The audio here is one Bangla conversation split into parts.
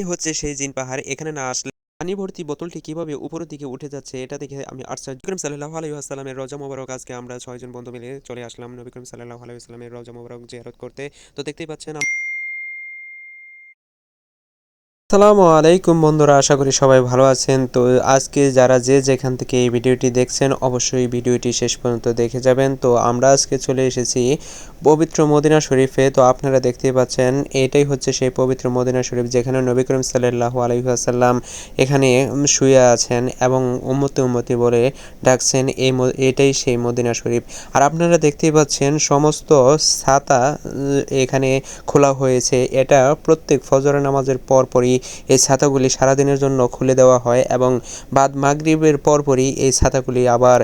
এই হচ্ছে সেই জিন পাহাড়। এখানে না আসলে পানি ভর্তি বোতলটি কিভাবে উপরের দিকে উঠে যাচ্ছে এটা দেখে আমি আশ্চর্য। নবী করিম সাল্লাল্লাহু আলাইহি ওয়াসাল্লামের রওজা মোবারক আজকে আমরা ৬ জন বন্ধু মিলে চলে আসলাম নবী করিম সাল্লাল্লাহু আলাইহি ওয়াসাল্লামের রওজা মোবারক জিয়ারত করতে। তো দেখতেই পাচ্ছেন আসসালামু আলাইকুম বন্ধুরা, আশা করি সবাই ভালো আছেন। তো আজকে যারা যে যেখান থেকে এই ভিডিওটি দেখছেন অবশ্যই ভিডিওটি শেষ পর্যন্ত দেখে যাবেন। তো আমরা আজকে চলে এসেছি পবিত্র মদিনা শরীফে। তো আপনারা দেখতেই পাচ্ছেন এটাই হচ্ছে সেই পবিত্র মদিনা শরীফ যেখানে নবী করিম সাল্লাল্লাহু আলাইহি ওয়াসাল্লাম এখানে শুয়ে আছেন এবং উম্মতি উম্মতি বলে ডাকছেন। এটাই সেই মদিনা শরীফ। আর আপনারা দেখতেই পাচ্ছেন সমস্ত ছাতা এখানে খোলা হয়েছে। এটা প্রত্যেক ফজর নামাজের পরপরই এই ছাতাগুলি সারাদিনের জন্য খুলে দেওয়া হয় এবং বাদ মাগরিবের পরপরই এই ছাতাগুলি আবার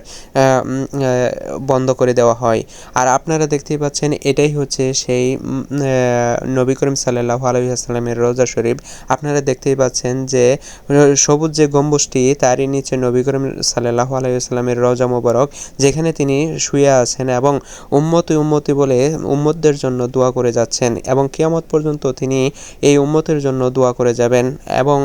বন্ধ করে দেওয়া হয়। আর আপনারা দেখতেই পাচ্ছেন এটাই হচ্ছে সেই নবী করিম সাল্লাল্লাহু আলাইহি ওয়াসাল্লামের রওজা শরীফ। আপনারা দেখতেই পাচ্ছেন যে সবুজ যে গম্বুজটি তারই নিচে নবী করিম সাল্লাল্লাহু আলাইহি ওয়াসাল্লামের রওজা মোবারক, যেখানে তিনি শুয়ে আছেন এবং উম্মতি উম্মতি বলে উম্মতদের জন্য দোয়া করে যাচ্ছেন এবং কিয়ামত পর্যন্ত তিনি এই উম্মতের জন্য দোয়া করে যাবেন। এবং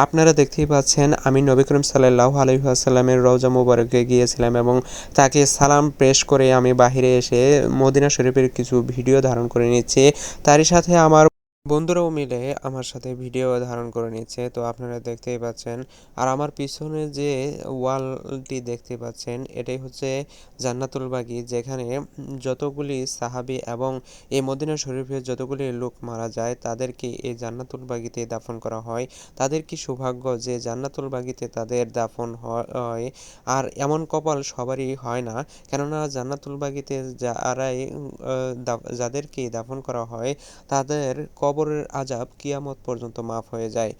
আপনারা দেখতেই পাচ্ছেন আমি নবী করিম সাল্লাল্লাহু আলাইহি ওয়াসাল্লামের রওজা মোবারকে গিয়েছিলাম এবং তাকে সালাম পেশ করে আমি বাহিরে এসে মদিনা শরীফের কিছু ভিডিও ধারণ করে নিচ্ছি। তারই সাথে আমার বন্ধুরাও মিলে আমার সাথে ভিডিও ধারণ করে নিচ্ছে। তো আপনারা দেখতেই পাচ্ছেন। আর আমার পিছনে যে ওয়ালটি দেখতে পাচ্ছেন এটাই হচ্ছে জান্নাতুল বাগি, যেখানে যতগুলি সাহাবী এবং এই মদিনা শরীফে যতগুলি লোক মারা যায় তাদেরকে এই জান্নাতুল বাগিতে দাফন করা হয়। তাদের কি সৌভাগ্য যে জান্নাতুল বাগিতে তাদের দাফন হয়। আর এমন কপাল সবারই হয় না, কেননা জান্নাতুল বাগিতে যাদেরকে দাফন করা হয় তাদের কবরের আযাব কিয়ামত পর্যন্ত মাফ হয়ে যায়।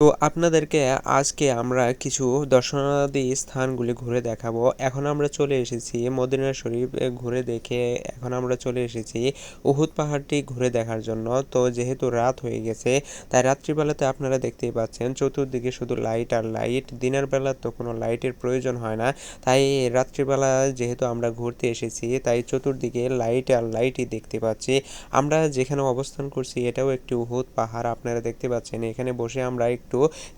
তো আপনাদেরকে আজকে আমরা কিছু দর্শনাদি স্থানগুলি ঘুরে দেখাবো। এখন আমরা চলে এসেছি মদিনা শরীফ ঘুরে দেখে এখন আমরা চলে এসেছি উহুদ পাহাড়টি ঘুরে দেখার জন্য। তো যেহেতু রাত হয়ে গেছে তাই রাত্রিবেলাতে আপনারা দেখতেই পাচ্ছেন চতুর্দিকে শুধু লাইট আর লাইট। দিনের বেলা তো কোনো লাইটের প্রয়োজন হয় না, তাই রাত্রিবেলা যেহেতু আমরা ঘুরতে এসেছি তাই চতুর্দিকে লাইট আর লাইটই দেখতে পাচ্ছি। আমরা যেখানে অবস্থান করছি এটাও একটি উহুদ পাহাড়। আপনারা দেখতে পাচ্ছেন এখানে বসে আমরা একটু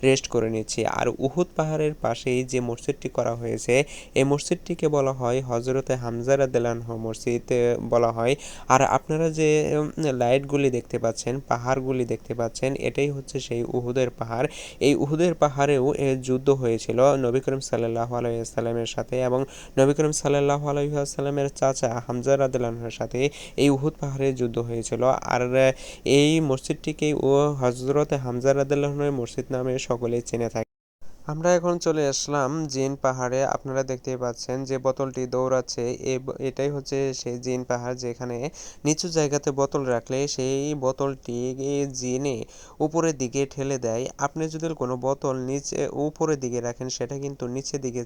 রেস্ট করে নিচ্ছি। আর উহুদ পাহাড়ের পাশেই যে মসজিদটি করা হয়েছে এই মসজিদটিকে বলা হয় হযরতে হামজা রাদিয়াল্লাহু আনহু মসজিদ বলা হয়। আর আপনারা যে লাইটগুলি দেখতে পাচ্ছেন, পাহাড়গুলি দেখতে পাচ্ছেন, এটাই হচ্ছে সেই উহুদের পাহাড়। এই উহুদের পাহাড়েও যুদ্ধ হয়েছিল নবী করিম সাল্লাল্লাহু আলাইহি ওয়াসাল্লামের সাথে এবং নবী করিম সাল্লাল্লাহু আলাইহি ওয়াসাল্লামের চাচা হামজা রাদিয়াল্লাহু আনহুর সাথে এই উহুদ পাহাড়ে যুদ্ধ হয়েছিল। আর এই মসজিদটিকে ও হযরতে হামজা রাদিয়াল্লাহু আনহুর মসজিদ নামে সকলেই চিনে থাকে। আমরা এখন চলে আসলাম জিন পাহাড়ে। আপনারা দেখতেই পাচ্ছেন যে বোতলটি দৌড়াচ্ছে, এটাই হচ্ছে সেই জিন পাহাড় যেখানে নিচু জায়গাতে বোতল রাখলে সেই বোতলটি জিনে উপরের দিকে ঠেলে দেয়। আপনি যদি কোনো বোতল নিচে উপরের দিকে রাখেন সেটা কিন্তু নিচের দিকে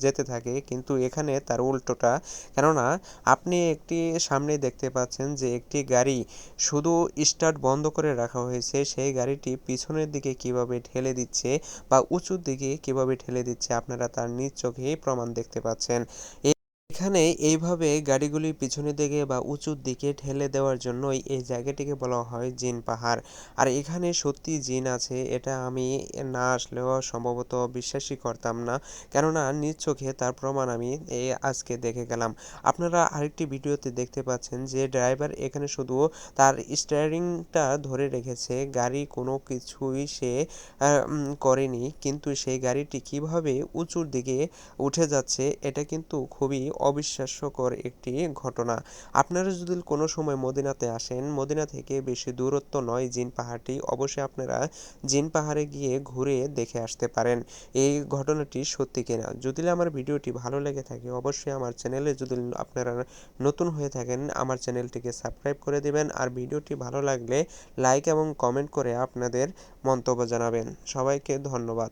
যেতে থাকে, কিন্তু এখানে তার উল্টোটা। কেননা আপনি একটি সামনে দেখতে পাচ্ছেন যে একটি গাড়ি শুধু স্টার্ট বন্ধ করে রাখা হয়েছে, সেই গাড়িটি পিছনের দিকে কিভাবে ঠেলে দিচ্ছে বা উঁচুর দিকে কিভাবে ঠেলে দিচ্ছে আপনারা তার নিজ চোখেই প্রমাণ দেখতে পাচ্ছেন। এখানে এইভাবে গাড়িগুলি পিছনের দিকে বা উঁচুর দিকে ঠেলে দেওয়ার জন্যই এই জায়গাটিকে বলা হয় জিন পাহাড়। আর এখানে সত্যি জিন আছে এটা আমি না আসলেও সম্ভবত বিশ্বাসই করতাম না, কেননা নিজ চোখে তার প্রমাণ আমি আজকে দেখে গেলাম। আপনারা আরেকটি ভিডিওতে দেখতে পাচ্ছেন যে ড্রাইভার এখানে শুধু তার স্টিয়ারিংটা ধরে রেখেছে, গাড়ি কোনো কিছুই সে করেনি, কিন্তু সেই গাড়িটি কিভাবে উঁচুর দিকে উঠে যাচ্ছে এটা কিন্তু খুবই অবিশ্বাস্যকর একটি ঘটনা। আপনারা যদি কোনো সময় মদিনাতে আসেন, মদিনা থেকে বেশি দূরত্ব নয় জিন পাহাড়টি, অবশ্যই আপনারা জিন পাহাড়ে গিয়ে ঘুরে দেখে আসতে পারেন এই ঘটনাটি সত্যি কিনা। যদি আমার ভিডিওটি ভালো লেগে থাকে অবশ্যই আমার চ্যানেলে যদি আপনারা নতুন হয়ে থাকেন আমার চ্যানেলটিকে সাবস্ক্রাইব করে দিবেন। আর ভিডিওটি ভালো লাগলে লাইক এবং কমেন্ট করে আপনাদের মন্তব্য জানাবেন। সবাইকে ধন্যবাদ।